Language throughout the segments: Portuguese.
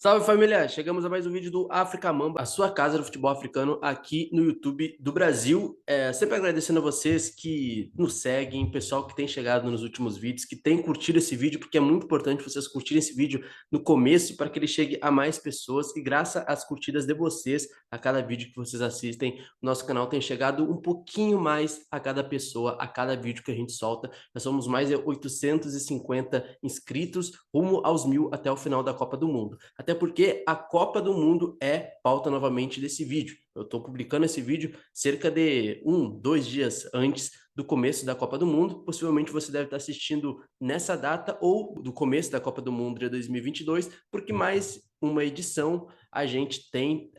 Salve família! Chegamos a mais um vídeo do Africa Mamba, a sua casa do futebol africano aqui no YouTube do Brasil. Sempre agradecendo a vocês que nos seguem, pessoal que tem chegado nos últimos vídeos, que tem curtido esse vídeo, porque é muito importante vocês curtirem esse vídeo no começo para que ele chegue a mais pessoas. E graças às curtidas de vocês, a cada vídeo que vocês assistem, o nosso canal tem chegado um pouquinho mais a cada pessoa, a cada vídeo que a gente solta. Nós somos mais de 850 inscritos, rumo aos 1.000 até o final da Copa do Mundo. Até porque a Copa do Mundo é pauta novamente desse vídeo. Eu estou publicando esse vídeo cerca de 2 dias antes do começo da Copa do Mundo. Possivelmente você deve estar assistindo nessa data ou do começo da Copa do Mundo de 2022, porque mais uma edição a gente tem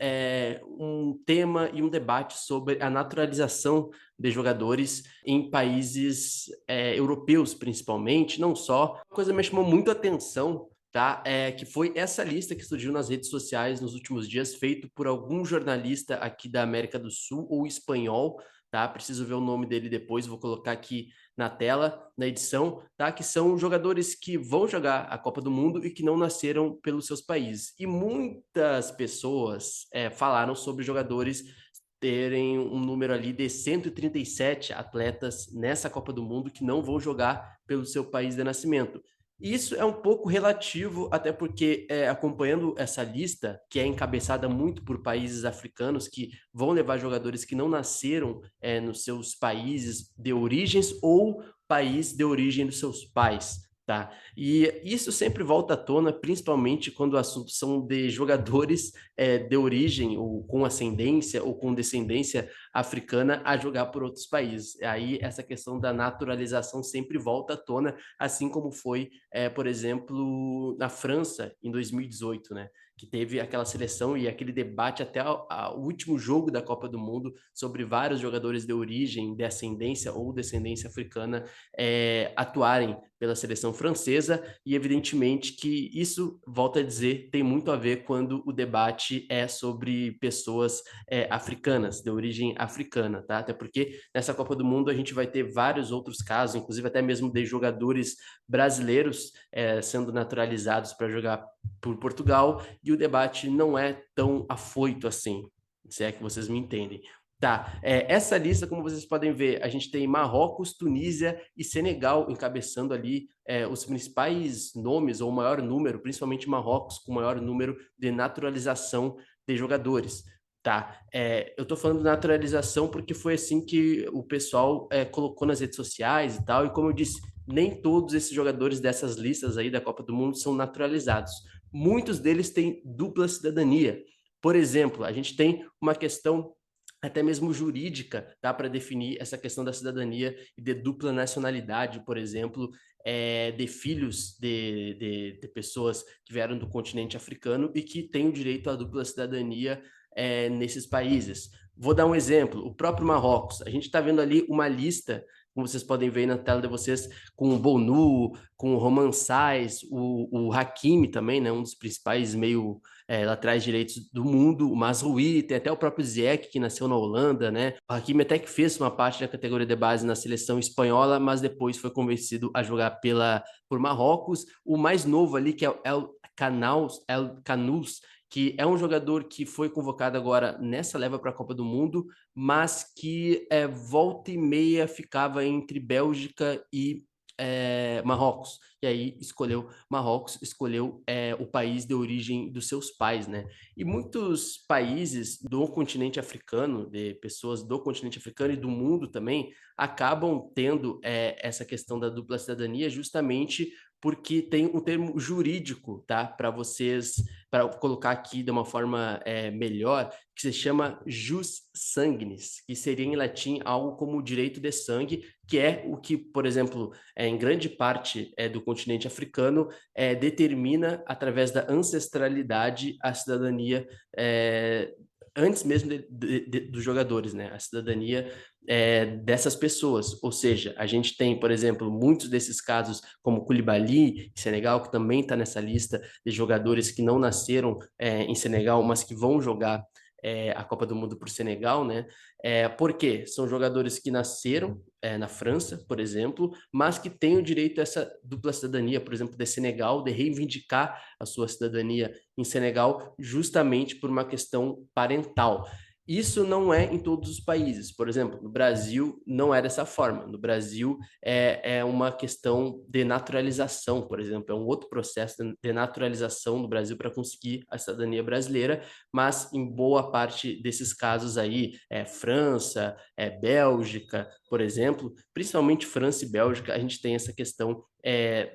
um tema e um debate sobre a naturalização de jogadores em países europeus, principalmente, não só. Uma coisa que me chamou muito a atenção, tá? Que foi essa lista que surgiu nas redes sociais nos últimos dias, feito por algum jornalista aqui da América do Sul ou espanhol, tá? Preciso ver o nome dele depois, vou colocar aqui na tela, na edição, tá? Que são jogadores que vão jogar a Copa do Mundo e que não nasceram pelos seus países. E muitas pessoas falaram sobre jogadores terem um número ali de 137 atletas nessa Copa do Mundo que não vão jogar pelo seu país de nascimento. Isso é um pouco relativo, até porque acompanhando essa lista, que é encabeçada muito por países africanos que vão levar jogadores que não nasceram nos seus países de origens ou país de origem dos seus pais. Tá? E isso sempre volta à tona, principalmente quando o assunto são de jogadores de origem, ou com ascendência, ou com descendência africana, a jogar por outros países. Aí essa questão da naturalização sempre volta à tona, assim como foi, por exemplo, na França, em 2018, né? Que teve aquela seleção e aquele debate até o último jogo da Copa do Mundo sobre vários jogadores de origem, de ascendência ou descendência africana atuarem pela seleção francesa, e evidentemente que isso, volto a dizer, tem muito a ver quando o debate é sobre pessoas africanas, de origem africana, tá? Até porque nessa Copa do Mundo a gente vai ter vários outros casos, inclusive até mesmo de jogadores brasileiros sendo naturalizados para jogar por Portugal, e o debate não é tão afoito assim, se é que vocês me entendem. Tá, essa lista, como vocês podem ver, a gente tem Marrocos, Tunísia e Senegal encabeçando ali os principais nomes, ou o maior número, principalmente Marrocos, com o maior número de naturalização de jogadores. Tá, eu tô falando de naturalização porque foi assim que o pessoal colocou nas redes sociais e tal, e como eu disse, nem todos esses jogadores dessas listas aí da Copa do Mundo são naturalizados. Muitos deles têm dupla cidadania. Por exemplo, a gente tem uma questão até mesmo jurídica, tá, para definir essa questão da cidadania e de dupla nacionalidade, por exemplo, de filhos de pessoas que vieram do continente africano e que têm o direito à dupla cidadania nesses países. Vou dar um exemplo, o próprio Marrocos. A gente está vendo ali uma lista, como vocês podem ver na tela de vocês, com o Bonu, com o Romain Saïss, o Hakimi também, né, um dos principais meio laterais direitos do mundo, o Mazraoui, tem até o próprio Ziyech, que nasceu na Holanda, né? O Hakimi até que fez uma parte da categoria de base na seleção espanhola, mas depois foi convencido a jogar por Marrocos. O mais novo ali, que é o El Canous, que é um jogador que foi convocado agora nessa leva para a Copa do Mundo, mas que volta e meia ficava entre Bélgica e Marrocos. E aí escolheu Marrocos, escolheu o país de origem dos seus pais, né? E muitos países do continente africano, de pessoas do continente africano e do mundo também, acabam tendo essa questão da dupla cidadania justamente porque tem um termo jurídico, tá? Para vocês, para colocar aqui de uma forma melhor, que se chama jus sanguinis, que seria em latim algo como direito de sangue, que é o que, por exemplo, em grande parte do continente africano, determina, através da ancestralidade, a cidadania antes mesmo dos jogadores, né? A cidadania dessas pessoas. Ou seja, a gente tem, por exemplo, muitos desses casos, como Koulibaly, em Senegal, que também está nessa lista de jogadores que não nasceram em Senegal, mas que vão jogar a Copa do Mundo para o Senegal, né? Por quê? São jogadores que nasceram na França, por exemplo, mas que têm o direito a essa dupla cidadania, por exemplo, de Senegal, de reivindicar a sua cidadania em Senegal, justamente por uma questão parental. Isso não é em todos os países. Por exemplo, no Brasil não é dessa forma. No Brasil é uma questão de naturalização, por exemplo, é um outro processo de naturalização no Brasil para conseguir a cidadania brasileira, mas em boa parte desses casos aí, França, Bélgica, por exemplo, principalmente França e Bélgica, a gente tem essa questão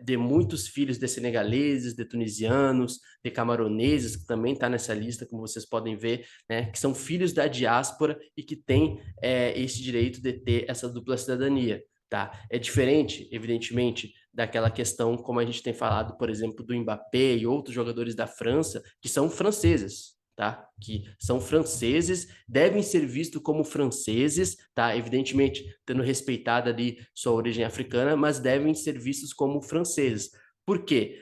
de muitos filhos de senegaleses, de tunisianos, de camaroneses, que também está nessa lista, como vocês podem ver, né, que são filhos da diáspora e que têm esse direito de ter essa dupla cidadania. Tá? É diferente, evidentemente, daquela questão, como a gente tem falado, por exemplo, do Mbappé e outros jogadores da França, que são franceses, tá? Que são franceses, devem ser vistos como franceses, tá? Evidentemente, tendo respeitado ali sua origem africana, mas devem ser vistos como franceses. Por quê?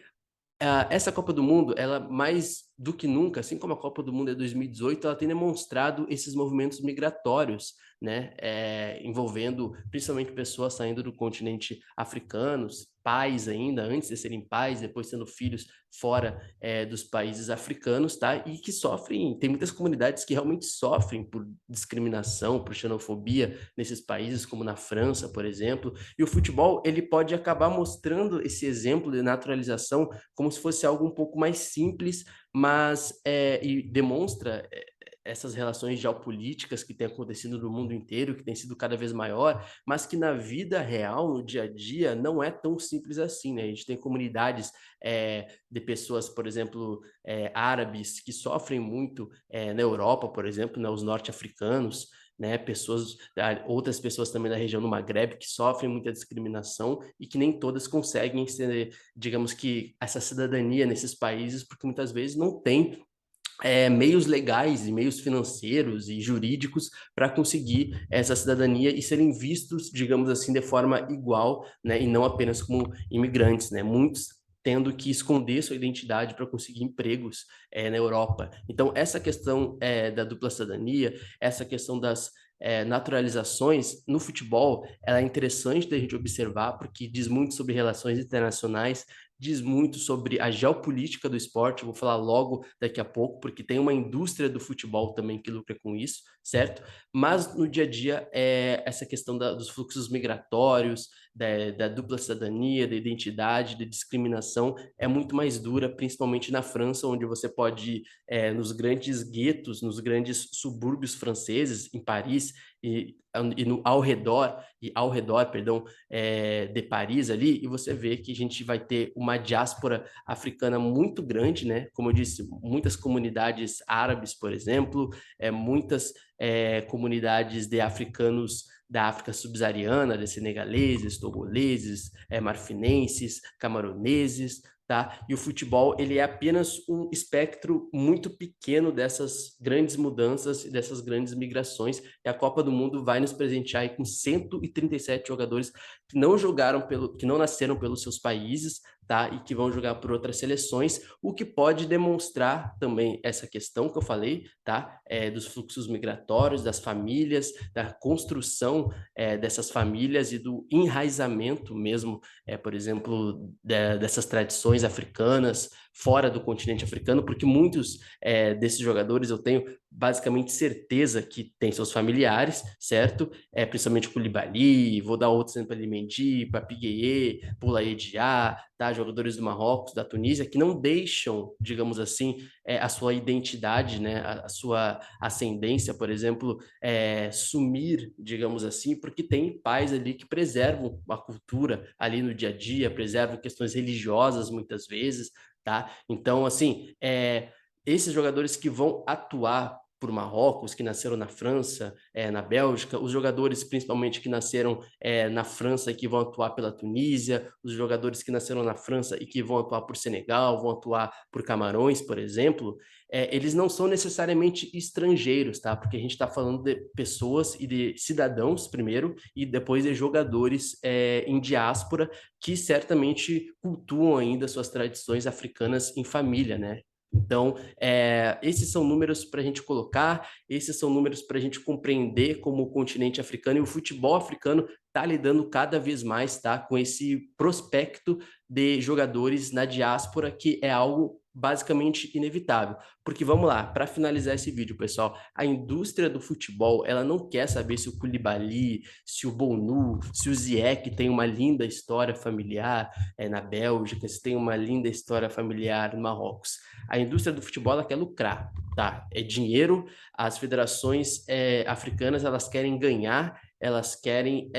Essa Copa do Mundo, ela mais do que nunca, assim como a Copa do Mundo de 2018, ela tem demonstrado esses movimentos migratórios, né, envolvendo principalmente pessoas saindo do continente africano, pais ainda, antes de serem pais, depois sendo filhos fora dos países africanos, tá? E que sofrem, tem muitas comunidades que realmente sofrem por discriminação, por xenofobia nesses países, como na França, por exemplo. E o futebol, ele pode acabar mostrando esse exemplo de naturalização como se fosse algo um pouco mais simples, mas e demonstra essas relações geopolíticas que têm acontecido no mundo inteiro, que tem sido cada vez maior, mas que na vida real, no dia a dia, não é tão simples assim, né? A gente tem comunidades de pessoas, por exemplo, árabes, que sofrem muito na Europa, por exemplo, né? Os norte-africanos, né, outras pessoas também da região do Maghreb que sofrem muita discriminação e que nem todas conseguem ser, digamos que, essa cidadania nesses países, porque muitas vezes não tem meios legais e meios financeiros e jurídicos para conseguir essa cidadania e serem vistos, digamos assim, de forma igual, né, e não apenas como imigrantes, né? Muitos tendo que esconder sua identidade para conseguir empregos na Europa. Então, essa questão da dupla cidadania, essa questão das naturalizações no futebol, ela é interessante da gente observar, porque diz muito sobre relações internacionais, diz muito sobre a geopolítica do esporte, vou falar logo daqui a pouco, porque tem uma indústria do futebol também que lucra com isso, certo? Mas no dia a dia, essa questão dos fluxos migratórios, da dupla cidadania, da identidade, da discriminação, é muito mais dura, principalmente na França, onde você pode ir nos grandes guetos, nos grandes subúrbios franceses, em Paris, ao redor, perdão, de Paris ali, e você vê que a gente vai ter uma diáspora africana muito grande, né? Como eu disse, muitas comunidades árabes, por exemplo, muitas comunidades de africanos da África subsaariana, de senegaleses, togoleses, marfinenses, camaroneses, tá? E o futebol, ele é apenas um espectro muito pequeno dessas grandes mudanças e dessas grandes migrações. E a Copa do Mundo vai nos presentear aí com 137 jogadores que não que não nasceram pelos seus países, tá? E que vão jogar por outras seleções, o que pode demonstrar também essa questão que eu falei, tá? Dos fluxos migratórios, das famílias, da construção dessas famílias e do enraizamento mesmo, por exemplo, dessas tradições africanas fora do continente africano, porque muitos desses jogadores eu tenho basicamente certeza que tem seus familiares, certo? Principalmente Koulibaly, vou dar outro exemplo ali, Mendy, Papi Gueye, Boulaye Dia, tá? Jogadores do Marrocos, da Tunísia, que não deixam, digamos assim, a sua identidade, né? A sua ascendência, por exemplo, sumir, digamos assim, porque tem pais ali que preservam a cultura ali no dia a dia, preservam questões religiosas muitas vezes, tá? Então, assim, esses jogadores que vão atuar por Marrocos, que nasceram na França, na Bélgica, os jogadores principalmente que nasceram na França e que vão atuar pela Tunísia, os jogadores que nasceram na França e que vão atuar por Senegal, vão atuar por Camarões, por exemplo, eles não são necessariamente estrangeiros, tá? Porque a gente está falando de pessoas e de cidadãos primeiro e depois de jogadores em diáspora que certamente cultuam ainda suas tradições africanas em família, né? Então, esses são números para a gente colocar, esses são números para a gente compreender como o continente africano e o futebol africano está lidando cada vez mais, tá, com esse prospecto de jogadores na diáspora, que é algo basicamente inevitável. Porque vamos lá, para finalizar esse vídeo, pessoal, a indústria do futebol, ela não quer saber se o Koulibaly, se o Bonu, se o Ziyech tem uma linda história familiar na Bélgica, se tem uma linda história familiar no Marrocos. A indústria do futebol, ela quer lucrar, tá? É dinheiro, as federações africanas, elas querem ganhar, elas querem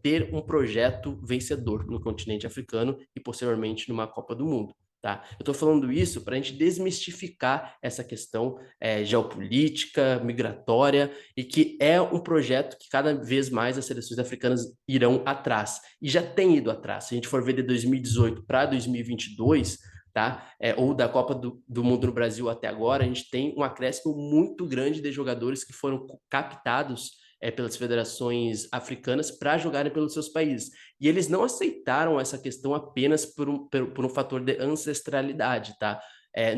ter um projeto vencedor no continente africano e posteriormente numa Copa do Mundo. Tá? Eu estou falando isso para a gente desmistificar essa questão geopolítica, migratória, e que é um projeto que cada vez mais as seleções africanas irão atrás. E já tem ido atrás. Se a gente for ver de 2018 para 2022, tá? Ou da Copa do Mundo no Brasil até agora, a gente tem um acréscimo muito grande de jogadores que foram captados pelas federações africanas para jogarem pelos seus países. E eles não aceitaram essa questão apenas por um fator de ancestralidade, tá?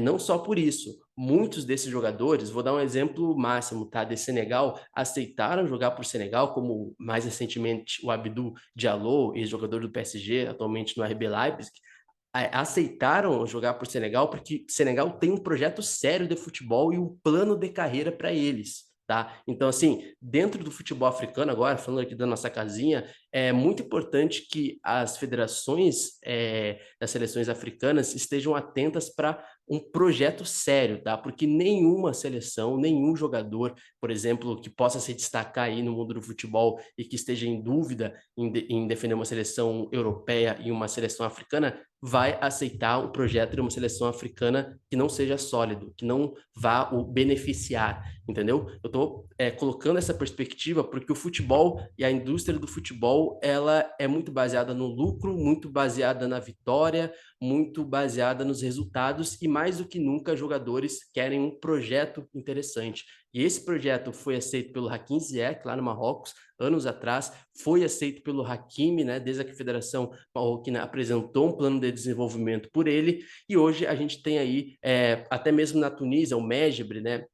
Não só por isso, muitos desses jogadores, vou dar um exemplo máximo, tá? De Senegal, aceitaram jogar por Senegal, como mais recentemente o Abdou Diallo, ex-jogador do PSG, atualmente no RB Leipzig, aceitaram jogar por Senegal porque Senegal tem um projeto sério de futebol e um plano de carreira para eles. Tá? Então, assim, dentro do futebol africano, agora, falando aqui da nossa casinha, é muito importante que as federações das seleções africanas estejam atentas para um projeto sério, tá? Porque nenhuma seleção, nenhum jogador, por exemplo, que possa se destacar aí no mundo do futebol e que esteja em dúvida em defender uma seleção europeia e uma seleção africana, vai aceitar um projeto de uma seleção africana que não seja sólido, que não vá o beneficiar, entendeu? Eu estou colocando essa perspectiva porque o futebol e a indústria do futebol, ela é muito baseada no lucro, muito baseada na vitória, muito baseada nos resultados e mais do que nunca jogadores querem um projeto interessante. E esse projeto foi aceito pelo Hakim Ziyech lá no Marrocos, anos atrás, foi aceito pelo Hakimi, né, desde que a Federação Marroquina apresentou um plano de desenvolvimento por ele, e hoje a gente tem aí, até mesmo na Tunísia, o Mejbri, né,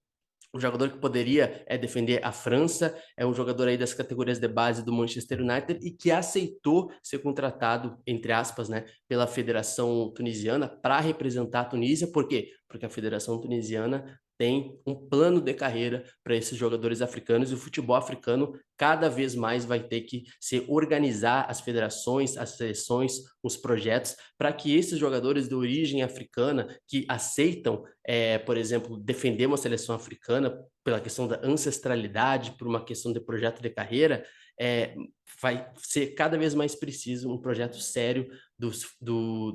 um jogador que poderia defender a França, é um jogador aí das categorias de base do Manchester United e que aceitou ser contratado, entre aspas, né, pela Federação Tunisiana para representar a Tunísia. Por quê? Porque a Federação Tunisiana tem um plano de carreira para esses jogadores africanos e o futebol africano cada vez mais vai ter que se organizar as federações, as seleções, os projetos para que esses jogadores de origem africana que aceitam por exemplo, defender uma seleção africana pela questão da ancestralidade, por uma questão de projeto de carreira, vai ser cada vez mais preciso um projeto sério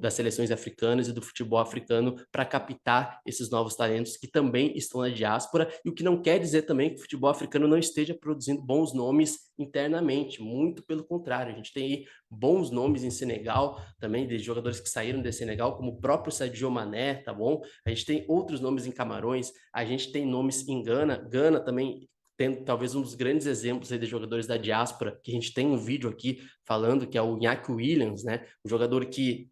das seleções africanas e do futebol africano para captar esses novos talentos que também estão na diáspora, e o que não quer dizer também que o futebol africano não esteja produzindo bons nomes internamente, muito pelo contrário, a gente tem aí bons nomes em Senegal, também de jogadores que saíram de Senegal, como o próprio Sadio Mané, tá bom? A gente tem outros nomes em Camarões, a gente tem nomes em Gana, Gana também tendo talvez um dos grandes exemplos aí de jogadores da diáspora, que a gente tem um vídeo aqui falando, que é o Iñaki Williams, né? Um jogador que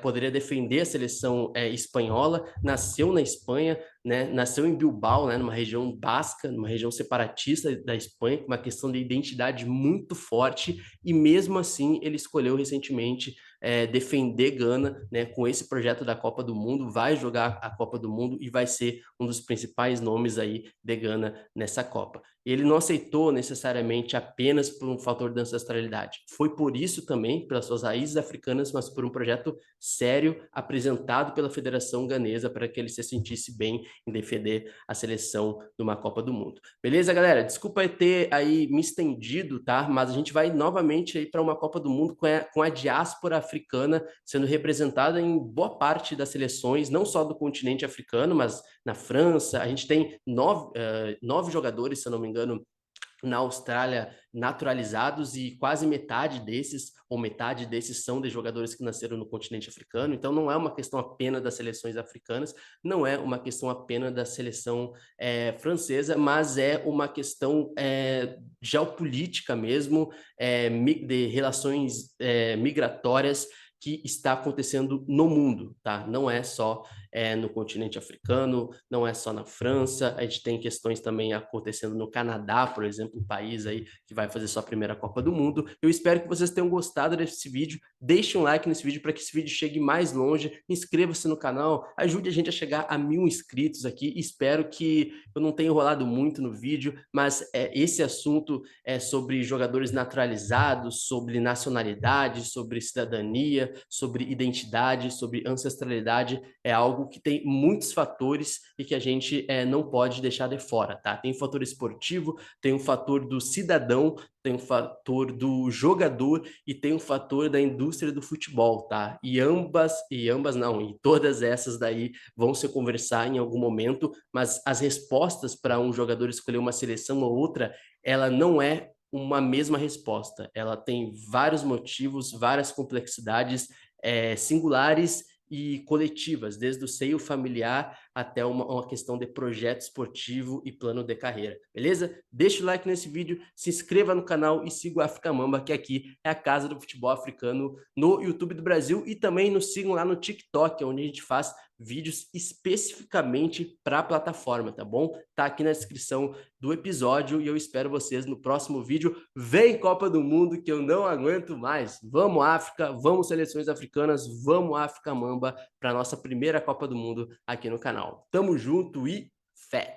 poderia defender a seleção espanhola, nasceu na Espanha, né? Nasceu em Bilbao, né? Numa região basca, numa região separatista da Espanha, com uma questão de identidade muito forte, e mesmo assim ele escolheu recentemente defender Gana, né, com esse projeto da Copa do Mundo, vai jogar a Copa do Mundo e vai ser um dos principais nomes aí de Gana nessa Copa. Ele não aceitou necessariamente apenas por um fator de ancestralidade. Foi por isso também, pelas suas raízes africanas, mas por um projeto sério apresentado pela Federação Ganesa para que ele se sentisse bem em defender a seleção numa Copa do Mundo. Beleza, galera? Desculpa ter aí me estendido, tá? Mas a gente vai novamente aí para uma Copa do Mundo com a diáspora africana sendo representada em boa parte das seleções, não só do continente africano, mas na França. A gente tem nove jogadores, se eu não me engano, na Austrália naturalizados, e quase metade desses, ou metade desses, são de jogadores que nasceram no continente africano. Então não é uma questão apenas das seleções africanas, não é uma questão apenas da seleção francesa, mas é uma questão geopolítica mesmo, de relações migratórias que está acontecendo no mundo, tá? Não é só no continente africano, não é só na França, a gente tem questões também acontecendo no Canadá, por exemplo, um país aí que vai fazer sua primeira Copa do Mundo. Eu espero que vocês tenham gostado desse vídeo, deixe um like nesse vídeo para que esse vídeo chegue mais longe, inscreva-se no canal, ajude a gente a chegar a 1000 inscritos aqui, espero que eu não tenha enrolado muito no vídeo, mas esse assunto é sobre jogadores naturalizados, sobre nacionalidade, sobre cidadania, sobre identidade, sobre ancestralidade, é algo que tem muitos fatores e que a gente não pode deixar de fora, tá? Tem o fator esportivo, tem o fator do cidadão, tem o fator do jogador e tem o fator da indústria do futebol, tá? E todas essas daí vão se conversar em algum momento, mas as respostas para um jogador escolher uma seleção ou outra, ela não é uma mesma resposta. Ela tem vários motivos, várias complexidades singulares e coletivas, desde o seio familiar até uma questão de projeto esportivo e plano de carreira, beleza? Deixa o like nesse vídeo, se inscreva no canal e siga o África Mamba, que aqui é a casa do futebol africano no YouTube do Brasil, e também nos sigam lá no TikTok, onde a gente faz vídeos especificamente para a plataforma, tá bom? Tá aqui na descrição do episódio e eu espero vocês no próximo vídeo. Vem Copa do Mundo que eu não aguento mais. Vamos África, vamos seleções africanas, vamos África Mamba para nossa primeira Copa do Mundo aqui no canal. Tamo junto e fé!